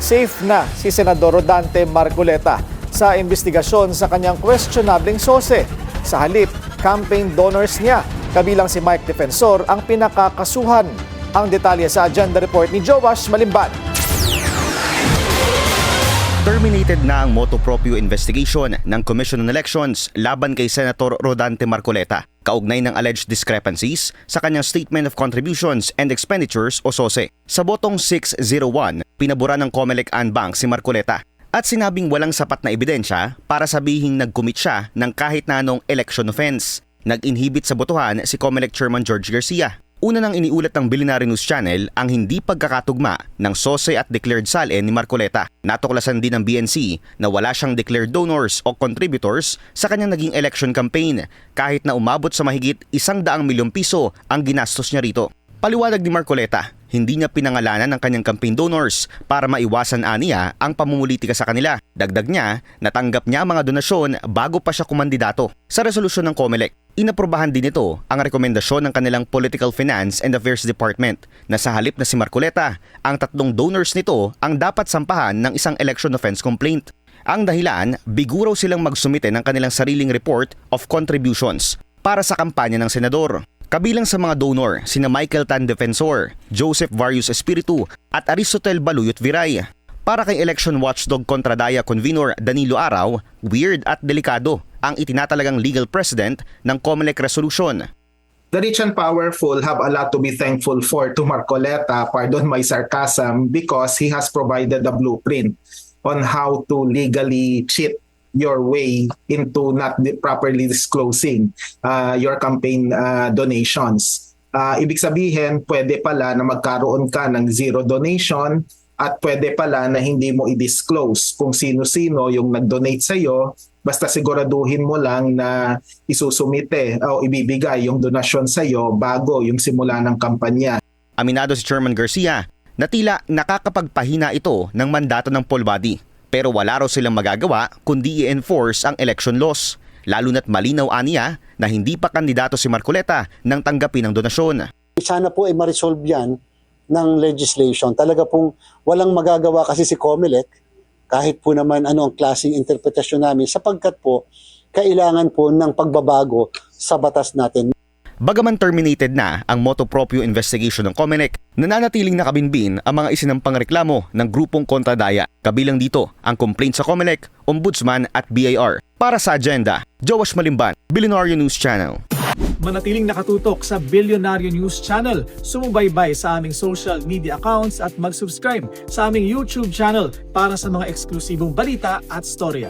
safe na si Senador Rodante Marcoleta sa investigasyon sa kanyang questionableng sose. Sa halip, campaign donors niya, kabilang si Mike Defensor, ang pinakakasuhan. Ang detalye sa agenda report ni Joash Malimban. Terminated na ang motu proprio investigation ng Commission on Elections laban kay Senator Rodante Marcoleta, kaugnay ng alleged discrepancies sa kanyang Statement of Contributions and Expenditures o SOSE. Sa botong 601, pinabura ng COMELEC Anbang si Marcoleta at sinabing walang sapat na ebidensya para sabihing nag-commit siya ng kahit na anong election offense. Nag-inhibit sa botohan si COMELEC Chairman George Garcia. Una nang iniulat ng Billionaire News Channel ang hindi pagkakatugma ng SOSE at declared salin ni Marcoleta. Natuklasan din ng BNC na wala siyang declared donors o contributors sa kanyang naging election campaign kahit na umabot sa mahigit 100 milyong piso ang ginastos niya rito. Paliwanag ni Marcoleta, hindi niya pinangalanan ng kanyang campaign donors para maiwasan aniya ang pamumulitika sa kanila. Dagdag niya, natanggap niya ang mga donasyon bago pa siya kumandidato. Sa resolusyon ng COMELEC, inaprobahan din ito ang rekomendasyon ng kanilang Political Finance and Affairs Department na sa halip na si Marcoleta, ang 3 donors nito ang dapat sampahan ng isang election offense complaint. Ang dahilan, biguraw silang magsumite ng kanilang sariling report of contributions para sa kampanya ng senador. Kabilang sa mga donor, sina Michael Tan Defensor, Joseph Varius Espiritu at Aristotel Baluyot Viray. Para kay Election Watchdog Contradaya Convenor Danilo Araw, weird at delikado ang itinatalagang legal precedent ng COMELEC resolution. The rich and powerful have a lot to be thankful for to Marcoleta, pardon my sarcasm, because he has provided a blueprint on how to legally cheat your way into not properly disclosing your campaign donations. Ibig sabihin, pwede pala na magkaroon ka ng zero donation at pwede pala na hindi mo i-disclose kung sino-sino yung nag-donate sa'yo, basta siguraduhin mo lang na isusumite o ibibigay yung donasyon sa'yo bago yung simula ng kampanya. Aminado si Chairman Garcia na tila nakakapagpahina ito ng mandato ng poll body. Pero wala raw silang magagawa kundi i-enforce ang election laws. Lalo na't malinaw aniya na hindi pa kandidato si Marcoleta nang tanggapin ang donasyon. Sana po ay ma-resolve yan ng legislation. Talaga pong walang magagawa kasi si COMELEC kahit po naman ano ang klaseng interpretasyon namin sapagkat po kailangan po ng pagbabago sa batas natin. Bagaman terminated na ang motu proprio investigation ng COMELEC, nananatiling nakabinbin ang mga isinampang reklamo ng grupong Contradaya. Kabilang dito ang complaint sa COMELEC, Ombudsman at BIR. Para sa agenda, Joash Malimban, Billionaire News Channel. Manatiling nakatutok sa Billionaire News Channel. Sumubaybay sa aming social media accounts at mag-subscribe sa aming YouTube channel para sa mga eksklusibong balita at storya.